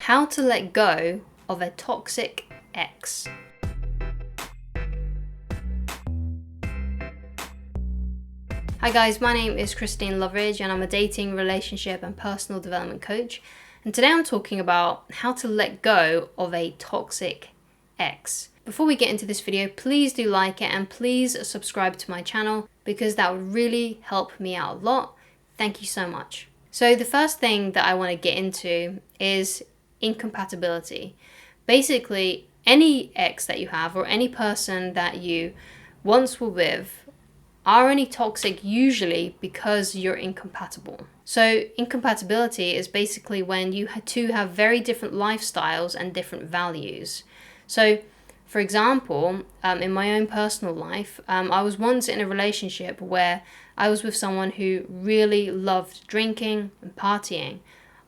How to let go of a toxic ex. Hi guys, my name is Christine Loveridge and I'm a dating, relationship and personal development coach. And today I'm talking about how to let go of a toxic ex. Before we get into this video, please do like it and please subscribe to my channel because that would really help me out a lot. Thank you so much. So the first thing that I want to get into is incompatibility. Basically, any ex that you have or any person that you once were with are only toxic usually because you're incompatible. So incompatibility is basically when you two have very different lifestyles and different values. So for example, in my own personal life, I was once in a relationship where I was with someone who really loved drinking and partying.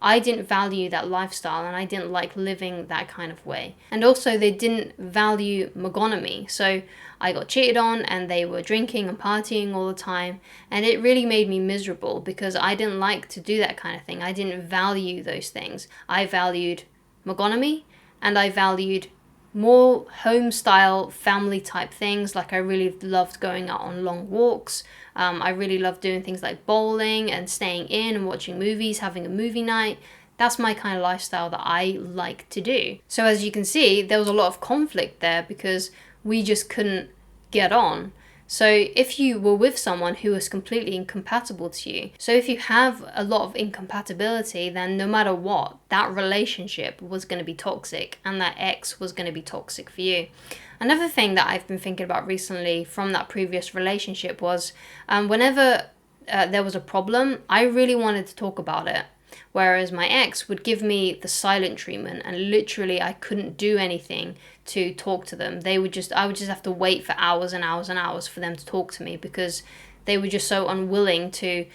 I didn't value that lifestyle and I didn't like living that kind of way. And also they didn't value monogamy. So I got cheated on and they were drinking and partying all the time. And it really made me miserable because I didn't like to do that kind of thing. I didn't value those things. I valued monogamy and I valued more home style family type things. Like I really loved going out on long walks. I really loved doing things like bowling and staying in and watching movies, having a movie night. That's my kind of lifestyle that I like to do. So as you can see, there was a lot of conflict there because we just couldn't get on. So if you were with someone who was completely incompatible to you, so if you have a lot of incompatibility, then no matter what, that relationship was going to be toxic and that ex was going to be toxic for you. Another thing that I've been thinking about recently from that previous relationship was whenever there was a problem, I really wanted to talk about it. Whereas my ex would give me the silent treatment and literally I couldn't do anything to talk to them. I would just have to wait for hours and hours and hours for them to talk to me because they were just so unwilling to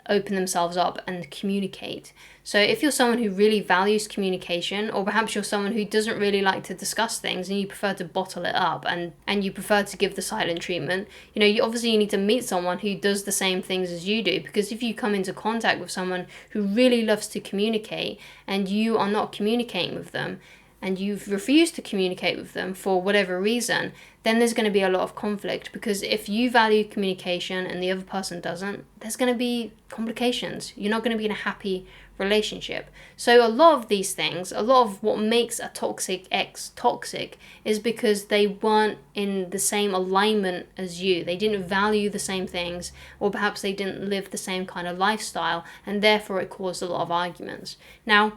open themselves up and communicate. So if you're someone who really values communication, or perhaps you're someone who doesn't really like to discuss things and you prefer to bottle it up and you prefer to give the silent treatment, you obviously need to meet someone who does the same things as you do, because if you come into contact with someone who really loves to communicate and you are not communicating with them, and you've refused to communicate with them for whatever reason, then there's going to be a lot of conflict, because if you value communication and the other person doesn't, there's going to be complications. You're not going to be in a happy relationship. So a lot of these things, a lot of what makes a toxic ex toxic is because they weren't in the same alignment as you. They didn't value the same things, or perhaps they didn't live the same kind of lifestyle, and therefore it caused a lot of arguments. Now,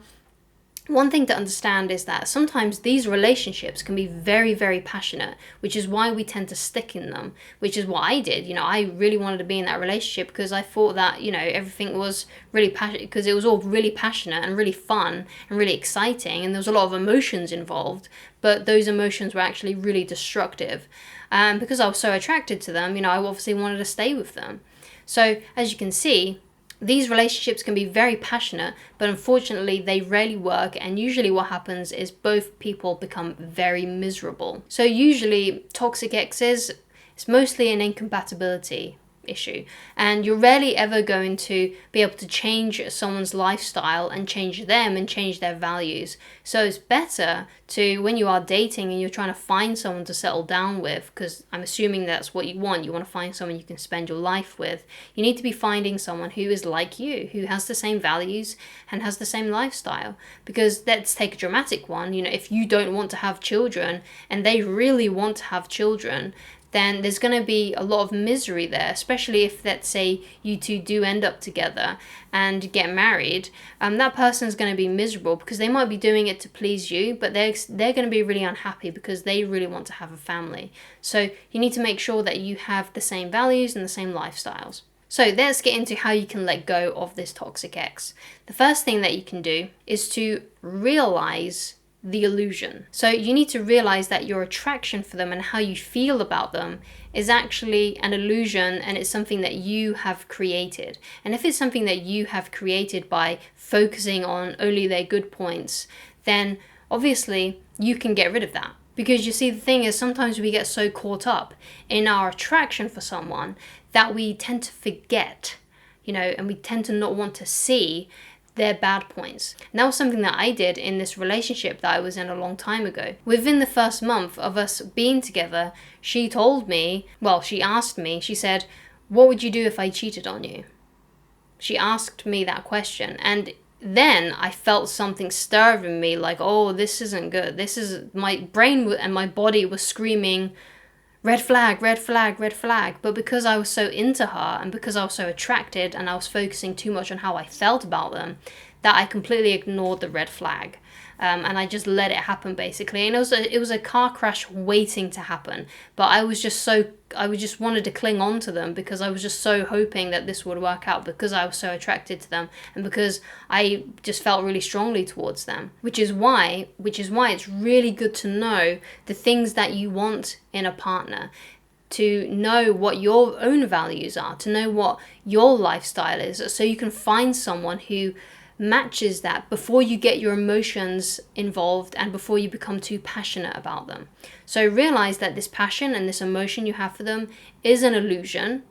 one thing to understand is that sometimes these relationships can be very, very passionate, which is why we tend to stick in them, which is what I did. I really wanted to be in that relationship because I thought that, everything was really passionate, because it was all really passionate and really fun and really exciting, and there was a lot of emotions involved, but those emotions were actually really destructive. Because I was so attracted to them, I obviously wanted to stay with them. So as you can see, these relationships can be very passionate, but unfortunately they rarely work, and usually what happens is both people become very miserable. So usually toxic exes, it's mostly an incompatibility issue, and you're rarely ever going to be able to change someone's lifestyle and change them and change their values. So it's better to, when you are dating and you're trying to find someone to settle down with, because I'm assuming that's what you want to find someone you can spend your life with, you need to be finding someone who is like you, who has the same values and has the same lifestyle. Because let's take a dramatic one, if you don't want to have children and they really want to have children, then there's going to be a lot of misery there, especially if, let's say, you two do end up together and get married. That person is going to be miserable because they might be doing it to please you, but they're going to be really unhappy because they really want to have a family. So you need to make sure that you have the same values and the same lifestyles. So let's get into how you can let go of this toxic ex. The first thing that you can do is to realize the illusion. So you need to realize that your attraction for them and how you feel about them is actually an illusion, and it's something that you have created. And if it's something that you have created by focusing on only their good points, then obviously you can get rid of that. Because you see, the thing is, sometimes we get so caught up in our attraction for someone that we tend to forget, and we tend to not want to see their bad points. And that was something that I did in this relationship that I was in a long time ago. Within the first month of us being together, she told me, well, she asked me, she said, "What would you do if I cheated on you?" She asked me that question. And then I felt something stir in me, like, oh, this isn't good. This is, my brain and my body was screaming, red flag, red flag, red flag. But because I was so into her and because I was so attracted and I was focusing too much on how I felt about them, that I completely ignored the red flag. And I just let it happen, basically. And it was a car crash waiting to happen. But I just wanted to cling on to them because I was just so hoping that this would work out, because I was so attracted to them and because I just felt really strongly towards them. Which is why it's really good to know the things that you want in a partner, to know what your own values are, to know what your lifestyle is, so you can find someone who matches that before you get your emotions involved and before you become too passionate about them. So realize that this passion and this emotion you have for them is an illusion.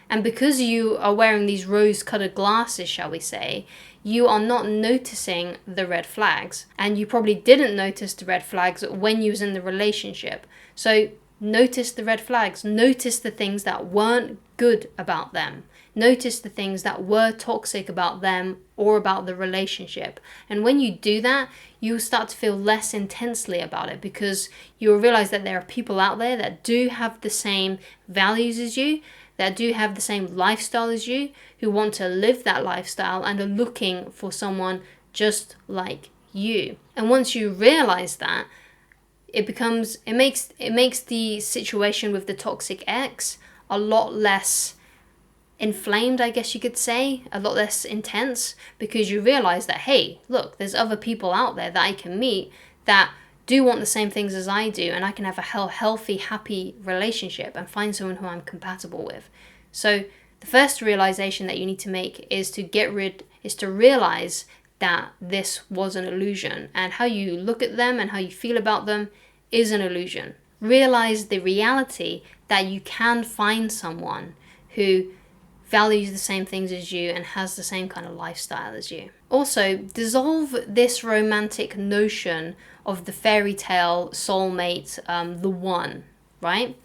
And because you are wearing these rose-colored glasses, shall we say, you are not noticing the red flags. And you probably didn't notice the red flags when you was in the relationship. So notice the red flags. Notice the things that weren't good about them. Notice the things that were toxic about them or about the relationship. And when you do that, you'll start to feel less intensely about it, because you'll realize that there are people out there that do have the same values as you, that do have the same lifestyle as you, who want to live that lifestyle and are looking for someone just like you. And once you realize that, it makes the situation with the toxic ex a lot less inflamed, I guess you could say, a lot less intense, because you realize that, hey, look, there's other people out there that I can meet that do want the same things as I do, and I can have a healthy, happy relationship and find someone who I'm compatible with. So the first realization that you need to make is to realize that this was an illusion, and how you look at them and how you feel about them is an illusion. Realize the reality that you can find someone who values the same things as you and has the same kind of lifestyle as you. Also, dissolve this romantic notion of the fairy tale soulmate, the one, right?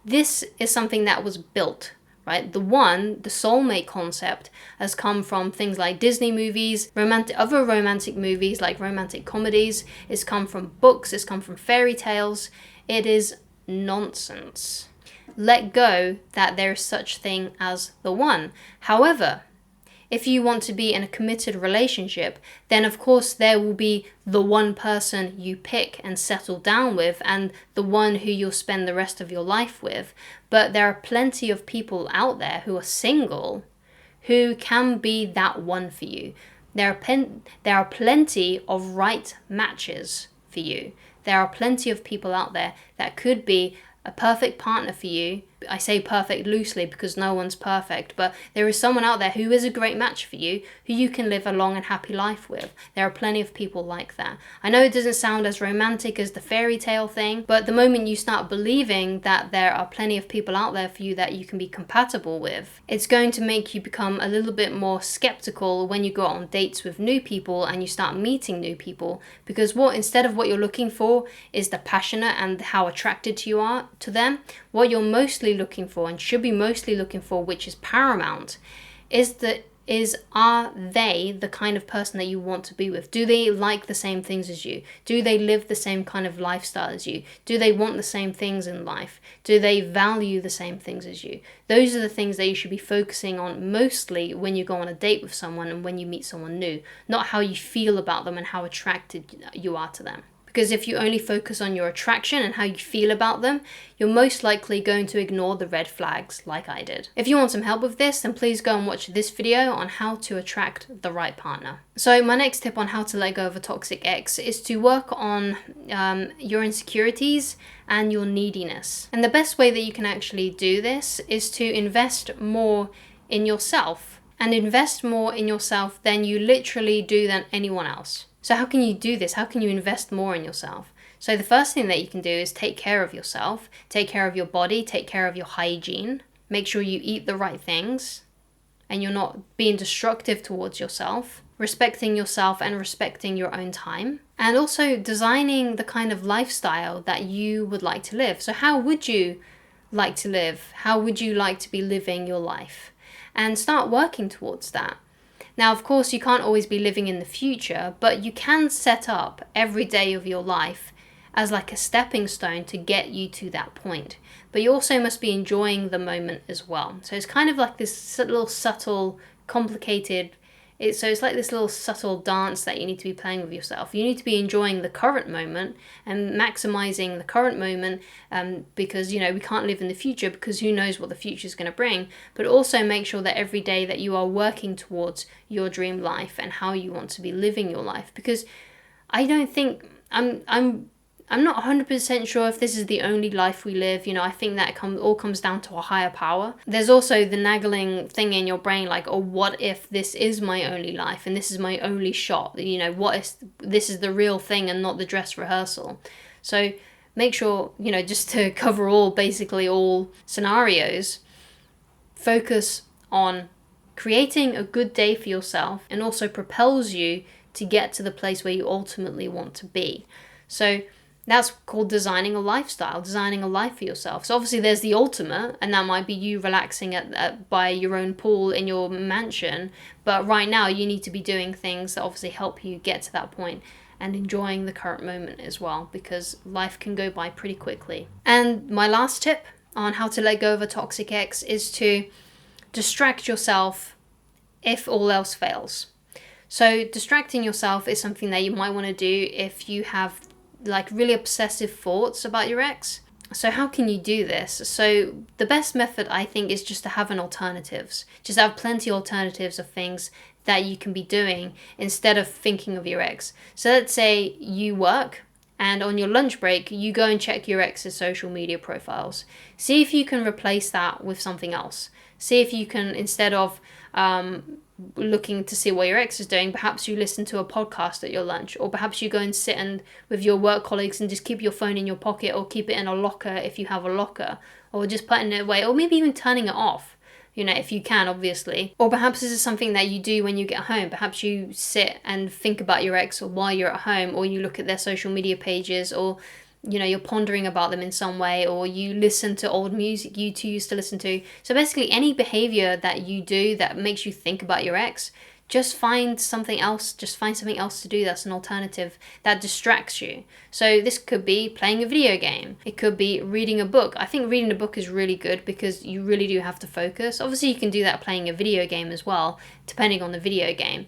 This is something that was built, right? The one, the soulmate concept, has come from things like Disney movies, other romantic movies like romantic comedies. It's come from books, it's come from fairy tales. It is nonsense. Let go that there is such thing as the one. However, if you want to be in a committed relationship, then of course there will be the one person you pick and settle down with, and the one who you'll spend the rest of your life with. But there are plenty of people out there who are single who can be that one for you. There are plenty of right matches for you. There are plenty of people out there that could be a perfect partner for you. I say perfect loosely because no one's perfect, but there is someone out there who is a great match for you, who you can live a long and happy life with. There are plenty of people like that. I know it doesn't sound as romantic as the fairy tale thing, but the moment you start believing that there are plenty of people out there for you that you can be compatible with, it's going to make you become a little bit more skeptical when you go on dates with new people and you start meeting new people, because instead of what you're looking for is the passionate and how attracted you are to them, what you're mostly looking for and should be mostly looking for, which is paramount, are they the kind of person that you want to be with? Do they like the same things as you? Do they live the same kind of lifestyle as you? Do they want the same things in life? Do they value the same things as you? Those are the things that you should be focusing on mostly when you go on a date with someone and when you meet someone new, not how you feel about them and how attracted you are to them. Because if you only focus on your attraction and how you feel about them, you're most likely going to ignore the red flags like I did. If you want some help with this, then please go and watch this video on how to attract the right partner. So my next tip on how to let go of a toxic ex is to work on your insecurities and your neediness. And the best way that you can actually do this is to invest more in yourself, and invest more in yourself than you literally do than anyone else. So how can you do this? How can you invest more in yourself? So the first thing that you can do is take care of yourself, take care of your body, take care of your hygiene, make sure you eat the right things and you're not being destructive towards yourself. respecting yourself and respecting your own time, and also designing the kind of lifestyle that you would like to live. So how would you like to live? How would you like to be living your life? And start working towards that. Now, of course, you can't always be living in the future, but you can set up every day of your life as like a stepping stone to get you to that point. But you also must be enjoying the moment as well. So it's kind of like this little subtle, complicated, so it's like this little subtle dance that you need to be playing with yourself. You need to be enjoying the current moment and maximizing the current moment, because, you know, we can't live in the future because who knows what the future is going to bring. But also make sure that every day that you are working towards your dream life and how you want to be living your life. Because I don't think, I'm not 100% sure if this is the only life we live. You know, I think that all comes down to a higher power. There's also the nagging thing in your brain like, oh, what if this is my only life and this is my only shot? You know, what if this is the real thing and not the dress rehearsal? So make sure, you know, just to cover basically all scenarios, focus on creating a good day for yourself and also propels you to get to the place where you ultimately want to be. So that's called designing a lifestyle, designing a life for yourself. So obviously there's the ultimate, and that might be you relaxing by your own pool in your mansion. But right now you need to be doing things that obviously help you get to that point and enjoying the current moment as well, because life can go by pretty quickly. And my last tip on how to let go of a toxic ex is to distract yourself if all else fails. So distracting yourself is something that you might want to do if you have like really obsessive thoughts about your ex. So how can you do this? So the best method, I think, is just to have alternatives. Just have plenty of alternatives of things that you can be doing instead of thinking of your ex. So let's say you work and on your lunch break, you go and check your ex's social media profiles. See if you can replace that with something else. See if you can, instead of looking to see what your ex is doing, perhaps you listen to a podcast at your lunch, or perhaps you go and sit with your work colleagues and just keep your phone in your pocket, or keep it in a locker if you have a locker, or just putting it away, or maybe even turning it off, you know, if you can, obviously. Or perhaps this is something that you do when you get home. Perhaps you sit and think about your ex or while you're at home, or you look at their social media pages, or you know, you're pondering about them in some way, or you listen to old music you two used to listen to. So basically any behavior that you do that makes you think about your ex, just find something else to do that's an alternative that distracts you. So this could be playing a video game. It could be reading a book. I think reading a book is really good because you really do have to focus. Obviously you can do that playing a video game as well, depending on the video game.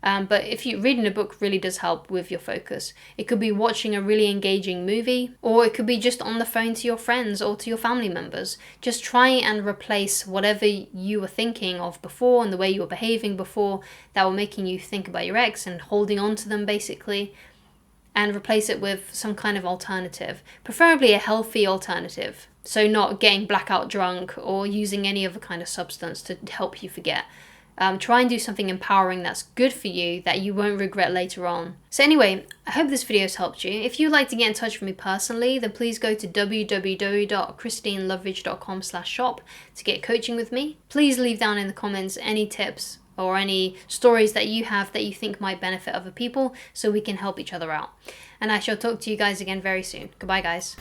But if you reading a book really does help with your focus. It could be watching a really engaging movie, or it could be just on the phone to your friends or to your family members. Just try and replace whatever you were thinking of before and the way you were behaving before that were making you think about your ex and holding on to them basically, and replace it with some kind of alternative, preferably a healthy alternative. So not getting blackout drunk or using any other kind of substance to help you forget. Try and do something empowering that's good for you that you won't regret later on. So anyway, I hope this video has helped you. If you'd like to get in touch with me personally, then please go to www.christineloveridge.com/shop to get coaching with me. Please leave down in the comments any tips or any stories that you have that you think might benefit other people so we can help each other out. And I shall talk to you guys again very soon. Goodbye, guys.